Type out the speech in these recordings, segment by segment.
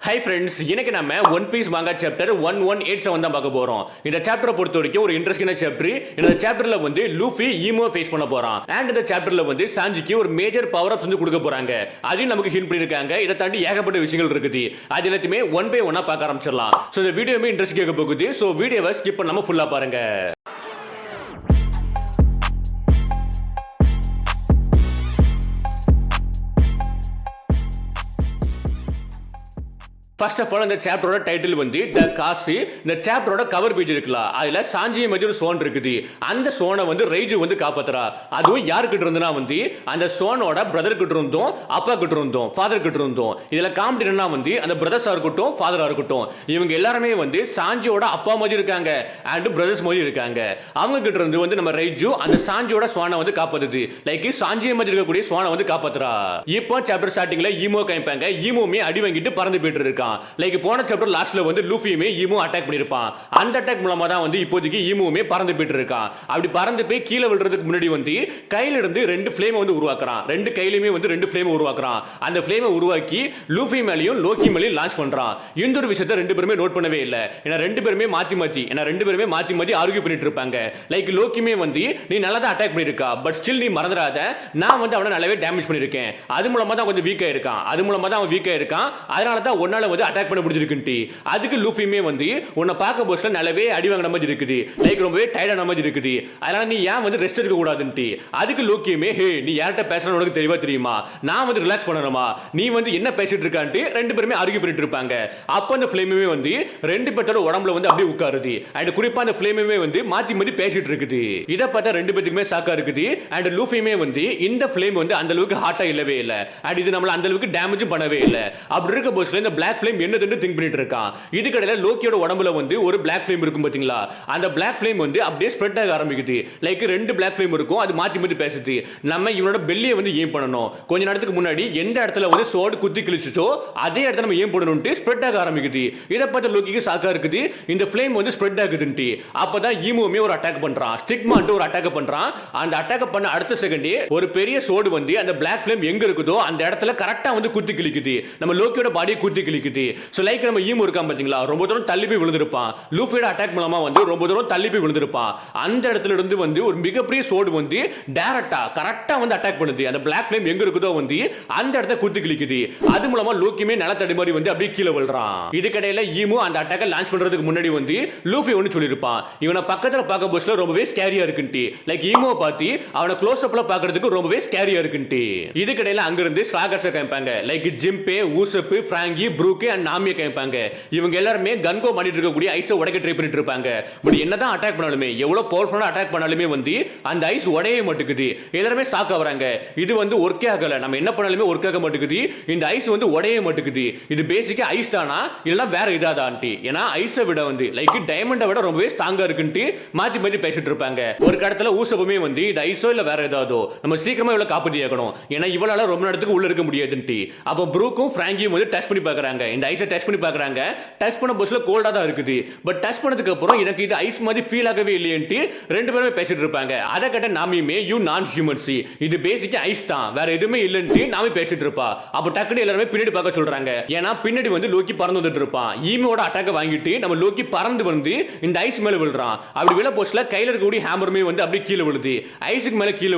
Hi friends, இன்னைக்கு நம்ம one piece மாங்கா சாப்டர் 1187 தான் பார்க்க போறோம். இந்த சாப்டரை பொறுத்த வரைக்கும் ஒரு இன்ட்ரெஸ்டிங்கான சாப்டர். இந்த சாப்டர்ல வந்து லூஃபி ஈமோ ஃபேஸ் பண்ண போறான். அண்ட் இந்த சாப்டர்ல வந்து சாஞ்சிக்கு ஒரு மேஜர் பவர் அப்ஸ் வந்து கொடுக்க போறாங்க. அதையும் நமக்கு ஹிண்ட் பண்ணிருக்காங்க. இதை தாண்டி ஏகப்பட்ட விஷயங்கள் இருக்குது. அது எல்லாத்தையுமே ஒன் பை ஒன்னா பார்க்க ஆரம்பிச்சிடலாம். ஸோ இந்த வீடியோமே இன்ட்ரெஸ்டிங்காக போகுது. ஸோ வீடியோவை ஸ்கிப் பண்ணாம ஃபுல்லா பாருங்க. ஃபர்ஸ்ட் ஆஃப் ஆல் இந்த சாப்டரோட டைட்டில் வந்து த காசு. இந்த சாப்டரோட கவர் பேஜ் இருக்கலாம். அதுல சாஞ்சியை மாதிரி ஒரு சோன் இருக்குது. அந்த சோனை வந்து ரைஜு வந்து காப்பாத்துறா. அதுவும் யாருக்கிட்ட இருந்துன்னா வந்து அந்த சோனோட பிரதர் கிட்ட இருந்தோம், அப்பா கிட்ட இருந்தோம், ஃபாதர் கிட்ட இருந்தோம். இதுல காமெடி என்னன்னா வந்து அந்த பிரதர்ஸா இருக்கட்டும், ஃபாதரா இருக்கட்டும், இவங்க எல்லாருமே வந்து சாஞ்சியோட அப்பா மாதிரி இருக்காங்க அண்ட் பிரதர்ஸ் மாதிரி இருக்காங்க. அவங்க கிட்ட இருந்து வந்து நம்ம ரைஜு அந்த சாஞ்சியோட சோனை வந்து காப்பாத்துது. லைக் சாஞ்சியை மாதிரி இருக்கக்கூடிய சோனை வந்து காப்பாத்துறா. இப்போ சாப்டர் ஸ்டார்டிங்ல ஈமோ காமிப்பாங்க. ஈமோமே அடி வாங்கிட்டு பறந்து போயிட்டு இருக்கான். லைக் போன சாப்டர் லாஸ்ட்ல வந்து லூஃபியுமே ஈமோ அட்டாக் பண்ணிருப்பான். அந்த அட்டாக் மூலமா தான் வந்து இப்போதைக்கு ஈமோமே பறந்து போயிட்டு இருக்கான். அப்படி பறந்து போய் கீழே விழுறதுக்கு முன்னாடி வந்து கையில இருந்து ரெண்டு ஃப்ளேம் வந்து உருவாக்குறான். ரெண்டு கையிலுமே வந்து ரெண்டு ஃப்ளேம் உருவாக்குறான். அந்த ஃப்ளேமை உருவாக்கி லூஃபி மேலயும் லோக்கி மேலயும் லான்ச் பண்றான். இந்த ஒரு விஷயத்தை ரெண்டு பேருமே நோட் பண்ணவே இல்லை. ஏன்னா ரெண்டு பேருமே மாத்தி ஆர்கியூ பண்ணிட்டு இருப்பாங்க. லைக் லோக்கியுமே வந்து நீ நல்லா தான் அட்டாக் பண்ணிருக்கா, பட் ஸ்டில் நீ மறந்துடாத, நான் வந்து அவனை நல்லாவே டேமேஜ் பண்ணிருக்கேன். அது மூலமா தான் கொஞ்சம் வீக்கா இருக்கான். அதனால தான் ஒன்னால வந்து அட்டாக் பண்ண முடிஞ்சிருக்குன்ட்டு. அதுக்கு லூஃபியுமே வந்து உன்னை பார்க்க போஸ்ட்ல நல்லாவே அடி வாங்கின மாதிரி இருக்குது. லைக் ரொம்பவே டயர்டான மாதிரி இருக்குது. அதனால நீ ஏன் வந்து ரெஸ்ட் எடுக்க கூடாதுன்ட்டு. அதுக்கு லோக்கியுமே ஹே நீ யார்கிட்ட பேசணும் உனக்கு தெளிவா தெரியுமா, நான் வந்து ரிலாக்ஸ் பண்ணணுமா, நீ வந்து என்ன பேசிட்டு இருக்கான்ட்டு ரெண்டு பேருமே ஆர்கியூ பண்ணிட்டு இருப்பாங்க. அப்ப அந்த ஃப்ளேமுமே வந்து ரெண்டு பேரோட உடம்புல வந்து அப்படியே உட்காருது. அண்ட் குறிப்பா அந்த ஃப்ளேமுமே வந்து மாத்தி பேசிட்டு இருக்குது. இதை பார்த்தா ரெண்டு பேத்துக்குமே சாக்கா இருக்குது. அண்ட் லூஃபியுமே வந்து இந்த ஃப்ளேம் வந்து அந்த அளவுக்கு ஹாட்டா இல்லவே இல்லை. அண்ட் இது நம்மள அந்த அளவுக்கு டேமேஜ் பண்ணவே இல்லை. அப்படி இருக்க போஸ்ட்ல இந்த பிளாக் ஃப்ளேம் என்னதுன்னு திங்க் பண்ணிட்டு இருக்கான். இதுக்கடையில லோக்கியோட உடம்புல வந்து ஒரு பிளாக் ஃப்ளேம் இருக்கும் பாத்தீங்களா, அந்த பிளாக் ஃப்ளேம் வந்து அப்படியே ஸ்ப்ரெட் ஆக ஆரம்பிக்குது. லைக் ரெண்டு பிளாக் ஃப்ளேம் இருக்கும். அது மாத்தி பேசுது. நம்ம இவனோட பெல்லியை வந்து ஏம் பண்ணணும். கொஞ்ச நேரத்துக்கு முன்னாடி எந்த இடத்துல வந்து சோடு குத்தி கிழிச்சுச்சோ அதே இடத்துல நம்ம ஏம் பண்ணணும்ட்டு ஸ்ப்ரெட் ஆக ஆரம்பிக்குது. இதை பார்த்த லோக்கிக்கு சாக்கா இருக்குது. இந்த ஃப்ளேம் வந்து ஸ்ப்ரெட் ஆகுதுன்ட்டு. அப்பதான் ஈமோமே ஒரு அட்டாக் பண்றான். ஸ்டிக்மான்ட்டு ஒரு அட்டாக் பண்றான். அந்த அட்டாக் பண்ண அடுத்த செகண்டே ஒரு பெரிய சோடு வந்து அந்த பிளாக் ஃப்ளேம் எங்க இருக்குதோ அந்த இடத்துல கரெக்டா வந்து குத்தி கிழிக்குது. நம்ம லோக்கியோட பாடியை குத்தி கிழிக்குது. சோ லைக் நம்ம ஈமோ இருக்கான் பாத்தீங்களா, ரொம்ப தூரம் தள்ளி போய் விழுந்திருப்பான். லூஃபியோட அட்டாக் மூலமா வந்து ரொம்ப தூரம் தள்ளி போய் விழுந்திருப்பான். அந்த இடத்துல இருந்து வந்து ஒரு மிகப்பெரிய சோடு வந்து டைரக்டா கரெக்டா வந்து அட்டாக் பண்ணுது. அந்த பிளாக் ஃப்ளேம் எங்க இருக்குதோ வந்து அந்த இடத்தை குத்தி கிழிக்குது. அது மூலமா லோக்கியுமே நிலத்தடி மாதிரி வந்து அப்படியே கீழே விழுறான். இதுக்கடையில ஈமோ அந்த அட்டாக்கை லான்ச் பண்றதுக்கு முன்னாடி வந்து லூஃபி ஒன்னு சொல்லிருப்பான், இவனை பக்கத்துல பார்க்க போஸ்ட்ல ரொம்பவே ஸ்கேரியா இருக்குன்ட்டு. லைக் ஈமோ பார்த்து அவனை க்ளோஸ் அப்ல பார்க்கிறதுக்கு ரொம்பவே ஸ்கேரியா இருக்குன்ட்டு. இதுக்கடையில அங்க இருந்து ஸ்லாகர்ஸ் காமிப்பாங்க. லைக் ஜிம்பே, ஊசப், பிராங்கி, ப்ரூக் அண்ட் நாமியை காமிப்பாங்க. இவங்க எல்லாருமே கன்கோ பண்ணிட்டு இருக்கக்கூடிய ஐஸை உடைக்க ட்ரை பண்ணிட்டு இருப்பாங்க. பட் என்னதான் அட்டாக் பண்ணாலுமே, எவ்வளவு பவர்ஃபுல்லா அட்டாக் பண்ணாலுமே வந்து அந்த ஐஸ் உடையவே மாட்டேங்குது. எல்லாருமே ஷாக் ஆவறாங்க. இது வந்து ஒர்க்கே ஆகல, நம்ம என்ன பண்ணாலுமே ஒர்க் ஆக மாட்டேங்குது, இந்த ஐஸ் வந்து உடையவே மாட்டேங்குது. இது பேசிக்கா ஐஸ் தானா இல்ல வேற இதாதான்ட்டு. ஏன்னா ஐஸை விட வந்து லைக் டைமண்டை விட ரொம்பவே ஸ்ட்ராங்கா இருக்குன்ட்டு மாத்தி பேசிட்டு இருப்பாங்க. ஒரு கடத்துல ஊசப்புமே வந்து இது ஐஸோ இல்ல வேற ஏதாவதோ, நம்ம சீக்கிரமா இவ்வளவு காப்பாத்தி ஆகணும், ஏன்னா இவளால ரொம்ப நேரத்துக்கு உள்ள இருக்க முடியாதுன்ட்டு. அப்ப ப்ரூக்கும் பிராங்கியும் வந்து டெஸ்ட் பண்ணி பார்க்கறாங்க. இந்த ஐஸை டெஸ்ட் பண்ணி பார்க்கறாங்க. டெஸ்ட் பண்ண போஸ்ட்ல கோல்டா தான் இருக்குது. பட் டெஸ்ட் பண்ணதுக்கு அப்புறம் எனக்கு இது ஐஸ் மாதிரி ஃபீல் ஆகவே இல்லையேன்ட்டு ரெண்டு பேருமே பேசிட்டு இருப்பாங்க. அதை கேட்ட நாமியுமே யூ நான் ஹியூமன்ஸ், இது பேசிக்கா ஐஸ் தான், வேற எதுவுமே இல்லைன்ட்டு நாமி பேசிட்டு இருப்பா. அப்ப டக்குனு எல்லாருமே பின்னாடி பார்க்க சொல்றாங்க. ஏன்னா பின்னாடி வந்து லோக்கி பறந்து வந்துட்டு இருப்பான். ஈமோட அட்டாக்க வாங்கிட்டு நம்ம லோக்கி பறந்து வந்து இந்த ஐஸ் மேல விழுறான். அப்படி விழ போஸ்ட்ல கையில இருக்கக்கூடிய ஹேமருமே வந்து அப்படியே கீழே விழுது. ஐஸுக்கு மேல கீழே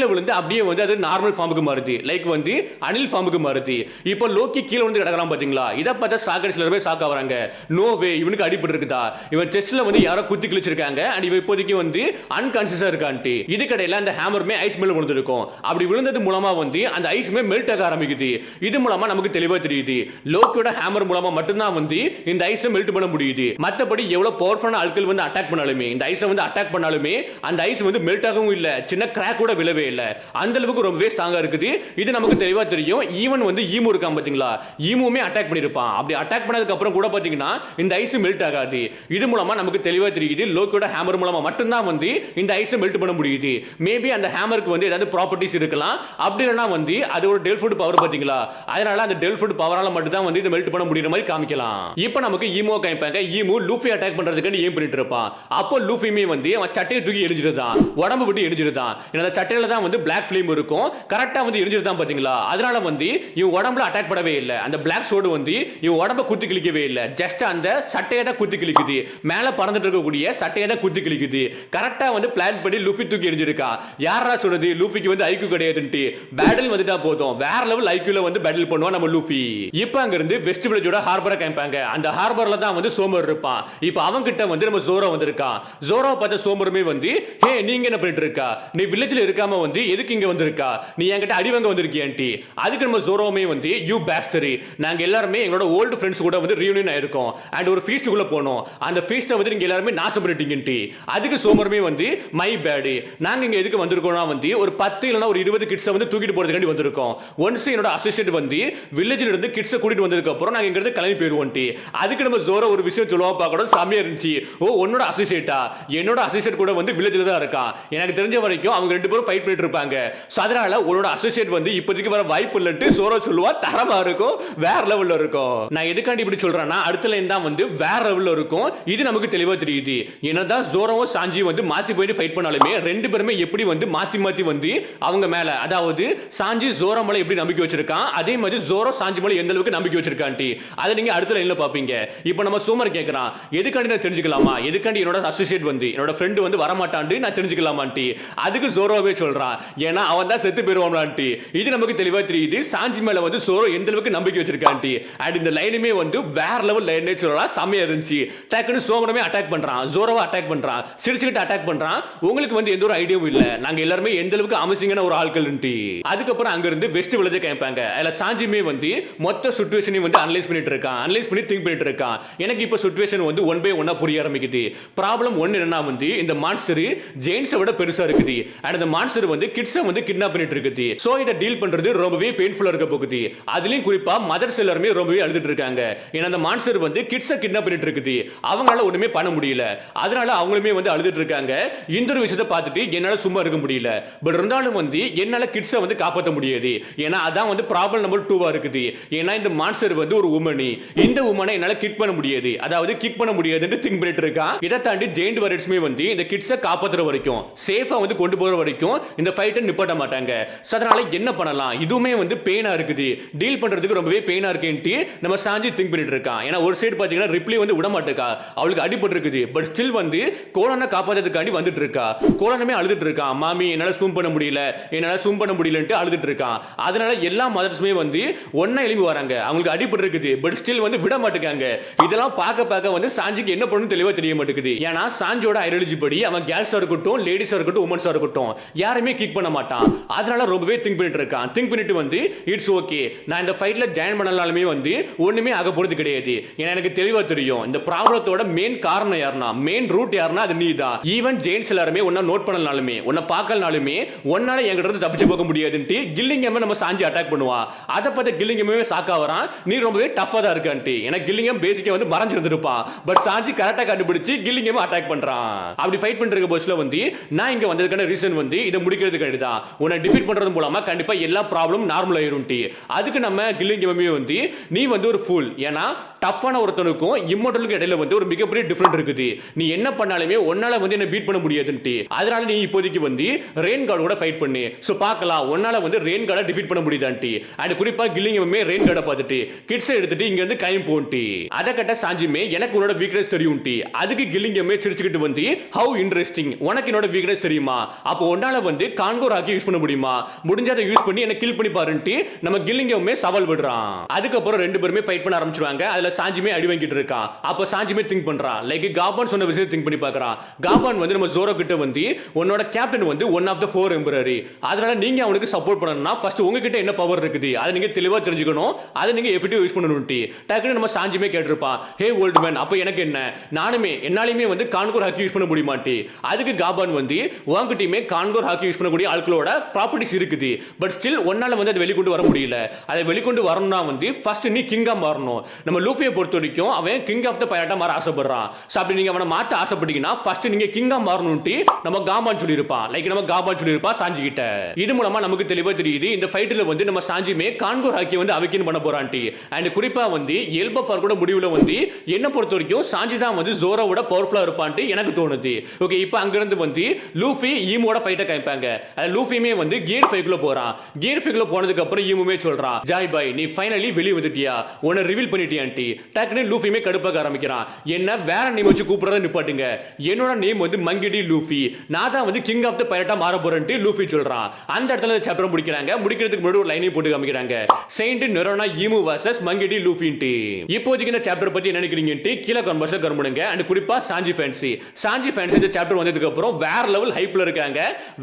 விழுந்து அப்படியே வந்து அது நார்மல் ஃபார்முக்கு மாறுது. லைக் வந்து அனில் ஃபார்முக்கு மாறுது. இப்போ லோக்கி கீழே வந்து கிடக்குறான் பாத்தீங்களா. இதை பார்த்தா ஸ்டாக்கர்ஸ் எல்லாருமே ஷாக் ஆவறாங்க. நோ வே, இவனுக்கு அடிபட்டு இருக்குதா, இவன் செஸ்ட்ல வந்து யாரோ குத்தி கிழிச்சிருக்காங்க அண்ட் இவன் இப்போதைக்கு வந்து அன்கான்சியஸா இருக்கான்ட்டு. இதுக்கடையில அந்த ஹேமருமே ஐஸ் மேல விழுந்திருக்கும். அப்படி விழுந்தது மூலமா வந்து அந்த ஐஸ்மே மெல்ட் ஆக ஆரம்பிக்குது. இது மூலமா நமக்கு தெளிவா தெரியுது, லோக்கியோட ஹேமர் மூலமா மட்டும்தான் வந்து இந்த ஐஸை மெல்ட் பண்ண முடியுது. மத்தபடி எவ்வளவு பவர்ஃபுல்லான ஆட்கள் வந்து அட்டாக் பண்ணாலுமே, இந்த ஐஸை வந்து அட்டாக் பண்ணாலுமே அந்த ஐஸ் வந்து மெல்ட் ஆகவும் இல்ல, சின்ன கிராக் கூட விழவே இல்ல. அந்த அளவுக்கு ரொம்பவே ஸ்ட்ராங்கா இருக்குது. இது நமக்கு தெளிவா தெரியும். ஈவன் வந்து ஈமோ இருக்கான் பாத்தீங்களா, ஈமோமே அட்டாக் பண்ணிருப்பான். அப்படி அட்டாக் பண்ணதுக்கு அப்புறம் கூட பாத்தீங்கன்னா இந்த ஐஸ் மெல்ட் ஆகாது. இது மூலமா நமக்கு தெளிவா தெரியுது, லோக்கியோட ஹேமர் மூலமா மட்டும்தான் வந்து இந்த ஐஸை மெல்ட் பண்ண முடியுது. மேபி அந்த ஹேமருக்கு வந்து ஏதாவது ப்ராப்பர்ட்டிஸ் இருக்கலாம். அப்படி இல்லைனா வந்து அது ஒரு டெல்ஃபுட் பவர் பாத்தீங்களா, அதனால அந்த டெல்ஃபுட் பவரால மட்டும் தான் வந்து இதை மெல்ட் பண்ண முடியுற மாதிரி காமிக்கலாம். இப்போ நமக்கு ஈமோ காமிப்பாங்க. ஈமோ லூஃபி அட்டாக் பண்றதுக்கு ஏம் பண்ணிட்டு இருப்பான். அப்போ லூஃபியுமே வந்து அவன் சட்டையை தூக்கி எரிஞ்சிருதான், உடம்பு விட்டு எரிஞ்சிருதான். இந்த சட்டையில தான் வந்து பிளாக் ஃப்ளேம் இருக்கும். கரெக்டா வந்து எரிஞ்சிருதான் பாத்தீங்களா. அதனால வந்து இவன் உடம்புல அட்டாக் பண்ணவே இல்லை. அந்த பிளாக் சோடு சோடு வந்து இவன் உடம்ப குத்தி கிழிக்கவே இல்லை, ஜஸ்ட் அந்த சட்டையை தான் குத்தி கிழிக்குது, மேல பறந்துட்டு இருக்கக்கூடிய சட்டையை தான் குத்தி கிழிக்குது. கரெக்டா வந்து பிளான் பண்ணி லூஃபி தூக்கி எரிஞ்சிருக்கா. யாரா சொல்றது லூஃபிக்கு வந்து ஐக்யூ கிடையாதுன்ட்டு, பேட்டில் வந்துட்டா போதும் வேற லெவல் ஐக்யூல வந்து பேட்டில் பண்ணுவான் நம்ம லூஃபி. இப்போ அங்க இருந்து வெஸ்ட் வில்லேஜோட ஹார்பரை காமிப்பாங்க. அந்த ஹார்பர்ல தான் வந்து சோமர் இருப்பான். இப்போ அவங்க கிட்ட வந்து நம்ம ஜோரோ வந்திருக்கான். ஜோரோ பார்த்த சோமருமே வந்து ஹே நீங்க என்ன பண்ணிட்டு இருக்கா, நீ வில்லேஜ்ல இருக்காம வந்து எதுக்கு இங்க வந்திருக்கா, நீ என்கிட்ட அடிவாங்க வந்திருக்கியான்ட்டி. அதுக்கு நம்ம ஜோரோமே வந்து யூ பேஸ்டரி, நாங்க எல்லாருமே எங்களோட ஓல்டு ஃப்ரெண்ட்ஸ் கூட வந்து ரீயூனியன் ஆயிருக்கோம் அண்ட் ஒரு ஃபீஸ்டுக்குள்ள போனோம், அந்த ஃபீஸ்ட்டை வந்து நீங்க எல்லாருமே நாசம் பண்ணிட்டீங்கன்ட்டி. அதுக்கு சோமருமே வந்து மை பேடு, நாங்க இங்க எதுக்கு வந்திருக்கோம்னா வந்து ஒரு 10 இல்லனா ஒரு 20 கிட்ஸை வந்து தூக்கிட்டு போறதுக்காண்டி வந்திருக்கோம். ஒன்ஸ் என்னோட அசோசியேட் வந்து வில்லேஜ்ல இருந்து கிட்ஸை கூட்டிட்டு வந்ததுக்கு அப்புறம் நாங்க இங்க இருந்து கிளம்பி போயிருவோம்ட்டி. அதுக்கு நம்ம ஜோரோ ஒரு விஷயம் சொல்லுவா பார்க்கணும், செமையா இருந்துச்சு. ஓ உன்னோட அசோசியேட்டா, என்னோட அசோசியேட் கூட வந்து வில்லேஜ்ல தான் இருக்கான், எனக்கு தெரிஞ்ச வரைக்கும் அவங்க ரெண்டு பேரும் ஃபைட் பண்ணிட்டு இருப்பாங்க, சோ அதனால உன்னோட அசோசியேட் வந்து இப்போதைக்கு வர வாய்ப்பு இல்லைன்ட்டு ஜோரோ சொல்லுவா. தரமா இருக்கும், வேற லெவல்ல இருக்கும். நான் எதுக்காண்டி இப்படி சொல்றேன்னா அடுத்த லைன் தான் வந்து வேற லெவல்ல இருக்கும். இது நமக்கு தெளிவா தெரியுது. என்னதான் ஜோரோவும் சாஞ்சி வந்து மாத்தி போயிட்டு ஃபைட் பண்ணாலுமே ரெண்டு பேருமே எப்படி வந்து மாத்தி மாத்தி வந்து அவங்க மேல, அதாவது சாஞ்சி ஜோரோ மேல எப்படி நம்பிக்கை வச்சிருக்கான், அதே மாதிரி ஜோரோ சாஞ்சி மேல எந்த அளவுக்கு நம்பிக்கை வச்சிருக்கான்ட்டி அதை நீங்க அடுத்த லைன்ல பாப்பீங்க. இப்போ நம்ம சோமர் கேக்குறான் எதுக்காண்டி நான் தெரிஞ்சுக்கலாமா, எதுக்காண்டி என்னோட அசோசியேட் வந்து என்னோட ஃப்ரெண்ட் வந்து வரமாட்டான்ட்டு நான் தெரிஞ்சுக்கலாமான்ட்டி. அதுக்கு ஜோரோவே சொல்றான் ஏன்னா அவன் தான் செத்து போயிருவான்ட்டி. இது நமக்கு தெளிவா தெரியுது சாஞ்சி மேல வந்து ஜோரோ எந்த அளவுக்கு நம்பிக்கை வச்சிருக்கான்ட்டி. அண்ட் இந்த லைனுமே வந்து வேற லெவல் லைனே சொல்லலாம், செமையா இருந்துச்சு. டக்குன்னு சோமரமே அட்டாக் பண்றான், ஜோரோவை அட்டாக் பண்றான், சிரிச்சுக்கிட்டு அட்டாக் பண்றான். உங்களுக்கு வந்து எந்த ஒரு ஐடியாவும் இல்ல நாங்க எல்லாருமே எந்த அளவுக்கு அமேசிங்கான ஒரு ஆட்கள்ன்ட்டு. அதுக்கப்புறம் அங்க இருந்து வெஸ்ட் வில்லேஜ் கேட்பாங்க. அதுல சாஞ்சிமே வந்து மொத்த சிச்சுவேஷனையும் வந்து அனலைஸ் பண்ணிட்டு இருக்கான், அனலைஸ் பண்ணி திங்க் பண்ணிட்டு இருக்கான். எனக்கு இப்போ சிச்சுவேஷன் வந்து ஒன் பை ஒன்னா புரிய ஆரம்பிக்குது. ப்ராப்ளம் ஒன்னு என்னன்னா வந்து இந்த மான்ஸ்டர் ஜெயின்ஸை விட பெருசா இருக்குது அண்ட் இந்த மான்ஸ்டர் வந்து கிட்ஸை வந்து கிட்னாப் பண்ணிட்டு இருக்குது. சோ இதை டீல் பண்றது ரொம்பவே பெயின்ஃபுல்லா இருக்க போகுது. அதுலயும் குறிப்பா மதர்ஸ் எல்லாருமே ரொம்பவே அழுதுட்டு இருக்காங்க. ஏன்னா அந்த மான்ஸ்டர் வந்து கிட்ஸை கிட்னாப் பண்ணிட்டு இருக்குது, அவங்களால ஒண்ணுமே பண்ண முடியல, அதனால அவங்களுமே வந்து அழுதுட்டு இருக்காங்க. இந்த ஒரு விஷயத்தை பார்த்துட்டு என்னால சும்மா இருக்க முடியல. பட் இருந்தாலும் வந்து என்னால கிட்ஸை வந்து காப்பாற்ற முடியாது. ஏன்னா அதான் வந்து ப்ராப்ளம் நம்பர் 2 இருக்குது. ஏன்னா இந்த மான்ஸ்டர் வந்து ஒரு உமனி, இந்த உமனை என்னால கிக் பண்ண முடியாது, அதாவது கிக் பண்ண முடியாதுன்னு திங்க் பண்ணிட்டு இருக்கான். இதை தாண்டி ஜெயிண்ட் வாரியர்ஸ்மே வந்து இந்த கிட்ஸை காப்பாத்துற வரைக்கும் சேஃபா வந்து கொண்டு போற வரைக்கும் இந்த ஃபைட்டை நிப்பாட்ட மாட்டாங்க. சோ அதனால என்ன பண்ணலாம், இதுவுமே வந்து பெயினா இருக்குது, டீல் பண்றதுக்கு ரொம்பவே பெயினா இருக்குன்ட்டு நம்ம சாஞ்சி திங்க் பண்ணிட்டு இருக்கான். ஏன்னா ஒரு சைடு பாத்தீங்கன்னா ரிப்ளி வந்து விட மாட்டேக்கா, அவளுக்கு அடிபட்டு இருக்குது. பட் ஸ்டில் வந்து கோலனை காப்பாத்துறதுக்காண்டி வந்துட்டு இருக்கா. கோலனுமே அழுதுட்டு இருக்கான், மாமி என்னால சூம் பண்ண முடியல, என்னால சூம் பண்ண முடியலன்ட்டு அழுதுட்டு இருக்கான். அதனால எல்லா மதர்ஸுமே வந்து ஒன்னா எழுப்பி வராங்க, அவங்களுக்கு அடிபட்டு இருக்குது. பட் ஸ்டில் வந்து விட மாட்டேங்காங்க. இதெல்லாம் பார்க்க பார்க்க வந்து சாஞ்சிக்கு என்ன பண்ணணும் தெளிவா தெரிய மாட்டேங்குது. ஏன்னா சாஞ்சியோட ஐடியாலஜி படி அவன் கேர்ள்ஸா இருக்கட்டும், லேடிஸா இருக்கட்டும், உமன்ஸா இருக்கட்டும் யாருமே கிக் பண்ண மாட்டான். அதனால ரொம்பவே திங்க் பண்ணிட்டு இருக்கான். திங்க் பண்ணிட்டு வந்து இட்ஸ் ஓகே, நான் இந்த ஃபைட்ல ஜாயின் பண்ணலாலுமே வந்து ஒண்ணுமே ஆக போறது கிடையாது. ஏன்னா எனக்கு தெளிவா தெரியும் இந்த ப்ராப்ளத்தோட மெயின் காரணம் யாருன்னா, மெயின் ரூட் யாருன்னா அது நீ தான். ஈவன் ஜெயின்ஸ் எல்லாருமே ஒன்னா நோட் பண்ணனாலுமே, ஒன்ன பார்க்கலனாலுமே ஒன்னால என்கிட்ட இருந்து தப்பிச்சு போக முடியாதுன்ட்டு கில்லிங்கமே நம்ம சாஞ்சி அட்டாக் பண்ணுவான். அதை பார்த்து கில்லிங்கமே சாக்கா வரான், நீ ரொம்பவே டஃபா தான் இருக்கான்ட்டு. ஏன்னா கில்லிங்கம் பேசிக்கா வந்து மறைஞ்சிருந்திருப்பான். பட் சாஞ்சி கரெக்டா கண்டுபிடிச்சு கில்லிங்கமே அட்டாக் பண்றான். அப்படி ஃபைட் பண்ற போஸ்ல வந்து நான் இங்க வந்ததுக்கான ரீசன் வந்து இதை முடிக்கிறதுக்காண்டி தான். உன்னை டிஃபீட் பண்றது மூலமா கண்டிப்பா எல்லா ப்ராப்ளம் நார்மல் ஆயிரும்ட்டி. அதுக்கு நம்ம கில்லிங்கமே வந்து நீ வந்து ஒரு ஃபூல், ஏன்னா டஃப்பான ஒருத்தனுக்கும் இம்மோர்டலுக்கும் இடையில வந்து ஒரு மிகப்பெரிய டிஃபரண்ட் இருக்குது. நீ என்ன பண்ணாலுமே ஒன்னால வந்து என்ன பீட் பண்ண முடியாதுன்ட்டு. அதனால நீ இப்போதைக்கு வந்து ரெயின் கார்டு கூட ஃபைட் பண்ணு, சோ பார்க்கலாம் உன்னால வந்து ரெயின் கார்டை டிஃபீட் பண்ண முடியுதான்ட்டு. அண்ட் குறிப்பா கில்லிங்கமே ரெயின் கார்டை பார்த்துட்டு கிட்ஸை எடுத்துட்டு இங்க வந்து கைம் போன்ட்டி. அதை கட்ட சாஞ்சிமே எனக்கு உன்னோட வீக்னஸ் தெரியும்ட்டி. அதுக்கு கில்லிங்கமே சிரிச்சுக்கிட்டு வந்து ஹவ் இன்ட்ரெஸ்டிங், உனக்கு என்னோட வீக்னஸ் தெரியுமா, அப்போ உன்னால வந்து கான்கோ ராக்கி யூஸ் பண்ண முடியுமா, முடிஞ்சதை யூஸ் பண்ணி என்ன கில் பண்ணி பாருன்ட்டு நம்ம கில்லிங்கமே சவால் விடுறான். அதுக்கப்புறம் ரெண்டு பேருமே ஃபைட் பண்ண ஆரம்பிச்சுவாங்க. அதுல சாஞ்சிமே அடி வாங்கிட்டு இருக்கான். அப்ப சாஞ்சிமே திங்க் பண்றான், லைக் காபான் சொன்ன விஷயத்தை திங்க் பண்ணி பார்க்கறான். காபான் வந்து நம்ம ஜோரோ கிட்ட வந்து உன்னோட கேப்டன் வந்து ஒன் ஆஃப் த 4 எம்பரரி, அதனால நீங்க அவனுக்கு சப்போர்ட் பண்ணணும்னா ஃபர்ஸ்ட் உங்ககிட்ட என்ன பவர் இருக்குது அதை நீங்க தெளிவா தெரிஞ்சுக்கணும், அதை நீங்க எஃபெக்டிவா யூஸ் பண்ணணும்ட்டி. டக்குனு நம்ம சாஞ்சிமே கேட்டிருப்பான், ஹே ஓல்ட் மேன் அப்ப எனக்கு என்ன, நானுமே என்னாலுமே வந்து கான்கோர் ஹாக்கி யூஸ் பண்ண முடியுமாட்டி. அதுக்கு காபான் வந்து உங்ககிட்டயுமே கான்கோர் ஹாக்கி யூஸ் பண்ணக்கூடிய ஆட்களோட ப்ராப்பர்ட்டிஸ் இருக்குது, பட் ஸ்டில் ஒன்னால வந்து அதை வெளிக்கொண்டு வர முடியல. அதை வெளிக்கொண்டு வரணும்னா வந்து ஃபர்ஸ்ட் நீ கிங்கா மாறணும். நம்ம லூஃபி லூஃபியை பொறுத்த வரைக்கும் அவன் கிங் ஆஃப் த பைரட்டா மாற ஆசைப்படுறான். சோ அப்படி நீங்க அவனை மாத்த ஆசைப்பட்டீங்கன்னா ஃபர்ஸ்ட் நீங்க கிங்கா மாறணும்னு நம்ம காபான் சொல்லியிருப்பான். லைக் நம்ம காபான் சொல்லியிருப்பான் சாஞ்சி கிட்ட. இது மூலமா நமக்கு தெளிவா தெரியுது இந்த ஃபைட்ல வந்து நம்ம சாஞ்சிமே கான்கோர் ஹாக்கி வந்து அவைக்கின் பண்ண போறான்ட்டி. அண்ட் குறிப்பா வந்து எல்பஃபார் கூட முடிவுல வந்து என்ன பொறுத்த வரைக்கும் சாஞ்சி தான் வந்து ஜோரோவோட பவர்ஃபுல்லா இருப்பான்ட்டு எனக்கு தோணுது. ஓகே இப்போ அங்கிருந்து வந்து லூஃபி ஈமோட ஃபைட்டை காமிப்பாங்க. லூஃபியுமே வந்து கியர் 5 போறான். கியர் 5 போனதுக்கு அப்புறம் ஈமுமே சொல்றான், ஜாய் பாய் நீ ஃபைனலி வெளிய வந்துட்டியா, உன்னை ரிவீல் பண்ணிட்டியான்ட்டி. டக்குன்னு லூஃபியுமே கடுப்பாக்க ஆரம்பிக்கிறான். என்ன வேற நேம் வச்சு கூப்பிடுறத நிப்பாட்டுங்க, என்னோட நேம் வந்து மங்கிடி லூஃபி, நான் தான் வந்து கிங் ஆஃப் த பைரட்டா மாற போறேன்ட்டு லூஃபி சொல்றான். அந்த இடத்துல இந்த சாப்டர் முடிக்கிறாங்க. முடிக்கிறதுக்கு முன்னாடி ஒரு லைனையும் போட்டு காமிக்கிறாங்க, செயின்ட் நெரோனா ஈமு வர்சஸ் மங்கிடி லூஃபின்ட்டு. இப்போதைக்கு இந்த சாப்டர் பத்தி என்ன நினைக்கிறீங்கன்ட்டு கீழே கமெண்ட்ஸ்ல கமெண்ட் பண்ணுங்க. அண்ட் குறிப்பா சாஞ்சி ஃபேன்ஸ் இந்த சாப்டர் வந்ததுக்கு அப்புறம் வேற லெவல் ஹைப்ல இருக்காங்க,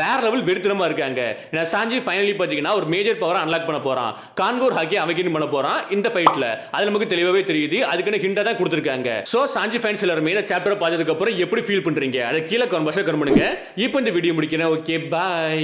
வேற லெவல் வெறித்தனமா இருக்காங்க. ஏன்னா சாஞ்சி ஃபைனலி பாத்தீங்கன்னா ஒரு மேஜர் பவர் அன்லாக் பண்ண போறான், கான்கோர் ஹாக்கி அவைக்கின் பண்ண போறான் இந்த ஃபைட்ல. அது நமக்கு தெளிவாவே தெரியுது, அதுக்கான ஹிண்டா தான் கொடுத்திருக்காங்க. சோ சாஞ்சி ஃபேன்ஸ் எல்லாரும் இந்த சாப்டர் பார்த்ததுக்கு அப்புறம் எப்படி ஃபீல் பண்றீங்க அதை கீழே கமெண்ட்ஸ்ல கமெண்ட் பண்ணுங்க. இப்போ இந்த வீடியோ முடிக்கிறேன். Okay bye.